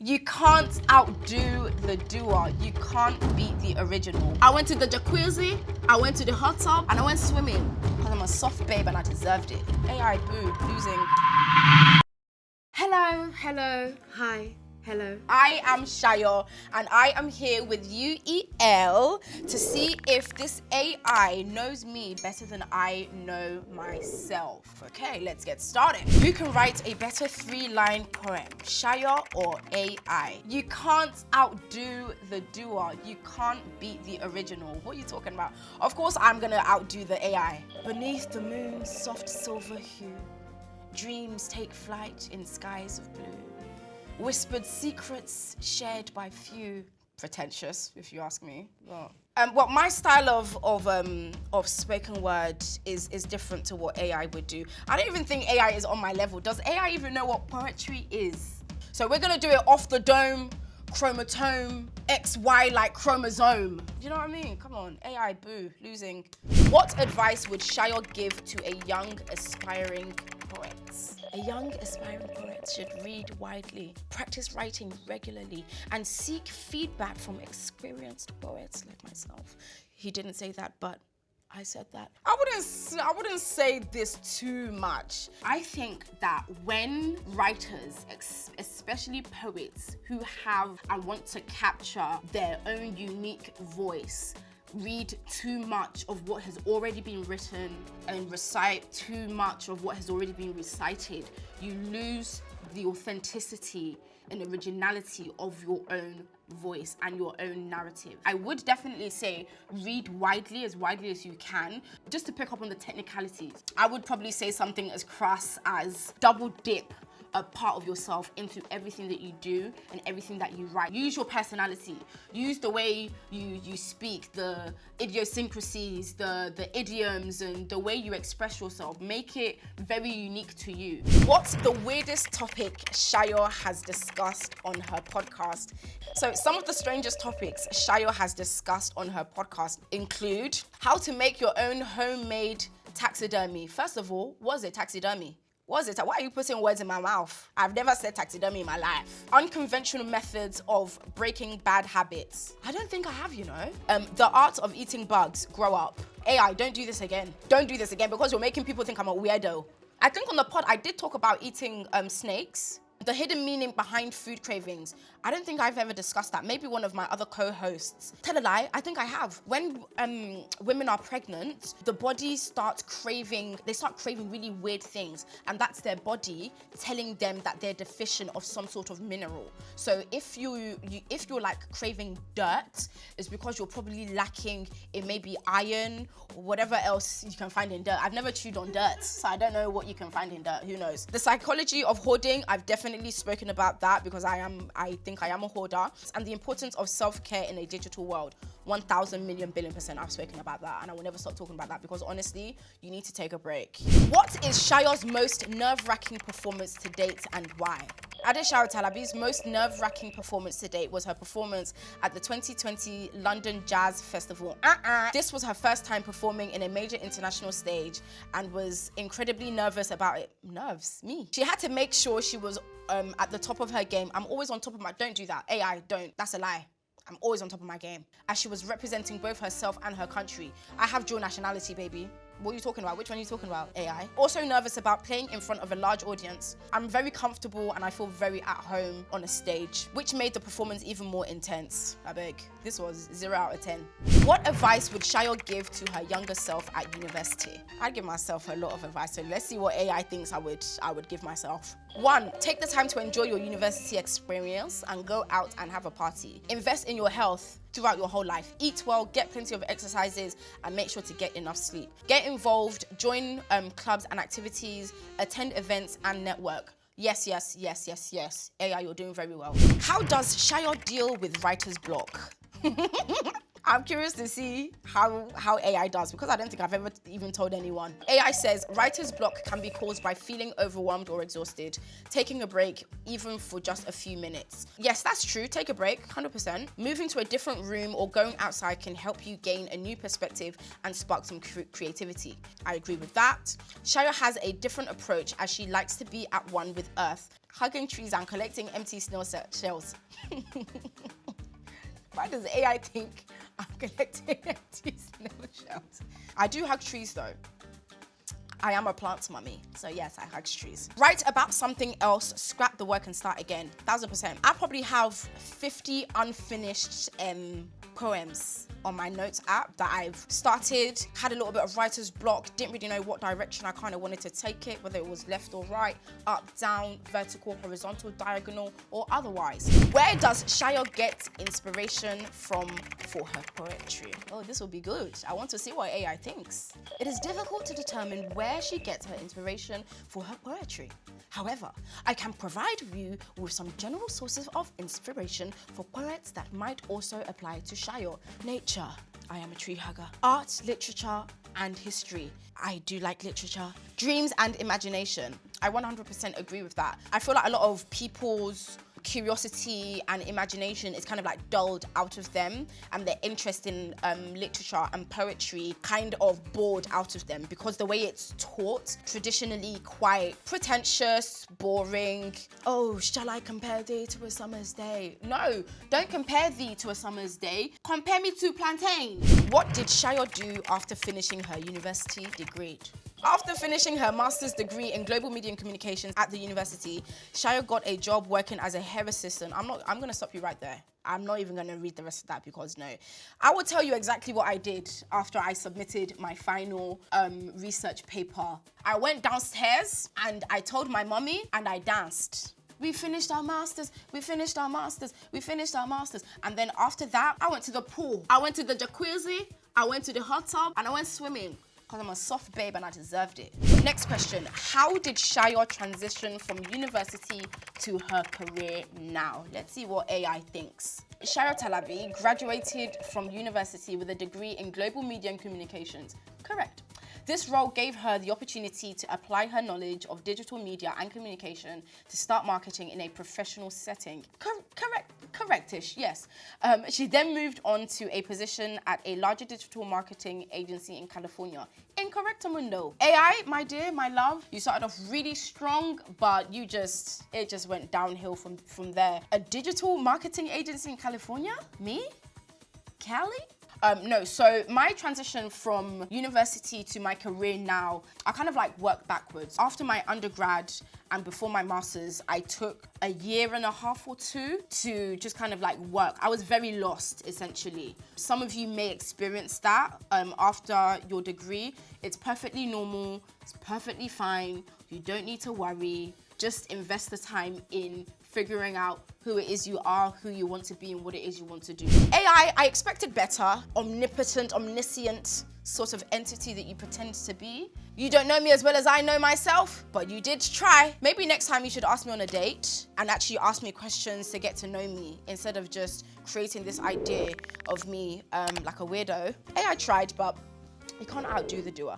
You can't outdo the doer. You can't beat the original. I went to the jacuzzi, I went to the hot tub, and I went swimming because I'm a soft babe and I deserved it. AI boo, losing. Hello, hi. Hello. I am Shayo and I am here with UEL to see if this AI knows me better than I know myself. Okay, let's get started. Who can write a better 3-line poem, Shayo or AI? You can't outdo the doer. You can't beat the original. What are you talking about? Of course I'm gonna outdo the AI. Beneath the moon's soft silver hue, dreams take flight in skies of blue. Whispered secrets shared by few. Pretentious, if you ask me. Well, my style of spoken word is different to what AI would do. I don't even think AI is on my level. Does AI even know what poetry is? So we're gonna do it off the dome, chromosome, XY like chromosome. You know what I mean? Come on, AI boo, losing. What advice would Shayo give to a young aspiring poet? A young aspiring poet should read widely, practice writing regularly, and seek feedback from experienced poets like myself. He didn't say that, but I said that. I wouldn't say this too much. I think that when writers, especially poets who have and want to capture their own unique voice, read too much of what has already been written and recite too much of what has already been recited, you lose the authenticity and originality of your own voice and your own narrative. I would definitely say read widely as you can, just to pick up on the technicalities. I would probably say something as crass as double dip a part of yourself into everything that you do and everything that you write. Use your personality. Use the way you speak, the idiosyncrasies, the idioms, and the way you express yourself. Make it very unique to you. What's the weirdest topic Shayo has discussed on her podcast? So some of the strangest topics Shayo has discussed on her podcast include how to make your own homemade taxidermy. First of all, what is a taxidermy? What is it? Why are you putting words in my mouth? I've never said taxidermy in my life. Unconventional methods of breaking bad habits. I don't think I have, you know. The art of eating bugs. Grow up. AI, don't do this again. Don't do this again because you're making people think I'm a weirdo. I think on the pod, I did talk about eating snakes. The hidden meaning behind food cravings. I don't think I've ever discussed that. Maybe one of my other co-hosts. Tell a lie, I think I have. When women are pregnant, the body starts craving, they start craving really weird things, and that's their body telling them that they're deficient of some sort of mineral. So if you're like craving dirt, it's because you're probably lacking in maybe iron or whatever else you can find in dirt. I've never chewed on dirt, so I don't know what you can find in dirt, who knows. The psychology of hoarding, I've definitely spoken about that because I think I am a hoarder, and the importance of self-care in a digital world. 1,000 million billion % I've spoken about that, and I will never stop talking about that because honestly, you need to take a break. What is Shayo's most nerve-wracking performance to date and why? Adeshayo Talabi's most nerve-wracking performance to date was her performance at the 2020 London Jazz Festival. This was her first time performing in a major international stage and was incredibly nervous about it. Nerves? Me. She had to make sure she was at the top of her game. I'm always on top of my... Don't do that. AI, don't. That's a lie. I'm always on top of my game. As she was representing both herself and her country. I have dual nationality, baby. What are you talking about? Which one are you talking about? AI. Also nervous about playing in front of a large audience. I'm very comfortable and I feel very at home on a stage, which made the performance even more intense. I beg. This was 0 out of 10. What advice would Shayo give to her younger self at university? I'd give myself a lot of advice, so let's see what AI thinks I would give myself. 1, take the time to enjoy your university experience and go out and have a party. Invest in your health throughout your whole life. Eat well, get plenty of exercises, and make sure to get enough sleep. Get involved, join clubs and activities, attend events and network. Yes. AI, you're doing very well. How does Shayo deal with writer's block? I'm curious to see how AI does, because I don't think I've ever even told anyone. AI says writer's block can be caused by feeling overwhelmed or exhausted, taking a break even for just a few minutes. Yes, that's true. Take a break, 100%. Moving to a different room or going outside can help you gain a new perspective and spark some creativity. I agree with that. Shayo has a different approach as she likes to be at one with Earth. hugging trees and collecting empty snail shells. Why does AI think I'm collecting empty snail shells? I do hug trees though. I am a plant mummy, so yes, I hug trees. Write about something else, scrap the work and start again. 1000%. I probably have 50 unfinished poems on my notes app that I've started, had a little bit of writer's block, didn't really know what direction I kind of wanted to take it, whether it was left or right, up, down, vertical, horizontal, diagonal, or otherwise. Where does Shayo get inspiration from for her poetry? Oh, this will be good. I want to see what AI thinks. It is difficult to determine where she gets her inspiration for her poetry. However, I can provide you with some general sources of inspiration for poets that might also apply to Shayo. Nature. I am a tree hugger. Art, literature, and history. I do like literature. Dreams and imagination. I 100% agree with that. I feel like a lot of people's curiosity and imagination is kind of like dulled out of them, and their interest in literature and poetry kind of bored out of them because the way it's taught, traditionally quite pretentious, boring. Oh, shall I compare thee to a summer's day? No, don't compare thee to a summer's day. Compare me to plantain. What did Shayo do after finishing her university degree? After finishing her master's degree in global media and communications at the university, Shayo got a job working as a hair assistant. I'm gonna stop you right there. I'm not even gonna read the rest of that because no. I will tell you exactly what I did after I submitted my final research paper. I went downstairs and I told my mommy and I danced. We finished our masters, we finished our masters, we finished our masters. And then after that, I went to the pool. I went to the jacuzzi, I went to the hot tub, and I went swimming. Because I'm a soft babe and I deserved it. Next question, how did Shayo transition from university to her career now? Let's see what AI thinks. Shayo Talabi graduated from university with a degree in global media and communications. Correct. This role gave her the opportunity to apply her knowledge of digital media and communication to start marketing in a professional setting. Correctish, yes. She then moved on to a position at a larger digital marketing agency in California. Incorrectamundo. AI, my dear, my love, you started off really strong, but it just went downhill from there. A digital marketing agency in California? Me? Cali? No, so my transition from university to my career now, I kind of like work backwards. After my undergrad and before my master's, I took a year and a half or two to just kind of like work. I was very lost, essentially. Some of you may experience that after your degree. It's perfectly normal, it's perfectly fine. You don't need to worry. Just invest the time in figuring out who it is you are, who you want to be, and what it is you want to do. AI, I expected better. Omnipotent, omniscient sort of entity that you pretend to be. You don't know me as well as I know myself, but you did try. Maybe next time you should ask me on a date and actually ask me questions to get to know me instead of just creating this idea of me like a weirdo. AI tried, but you can't outdo the doer.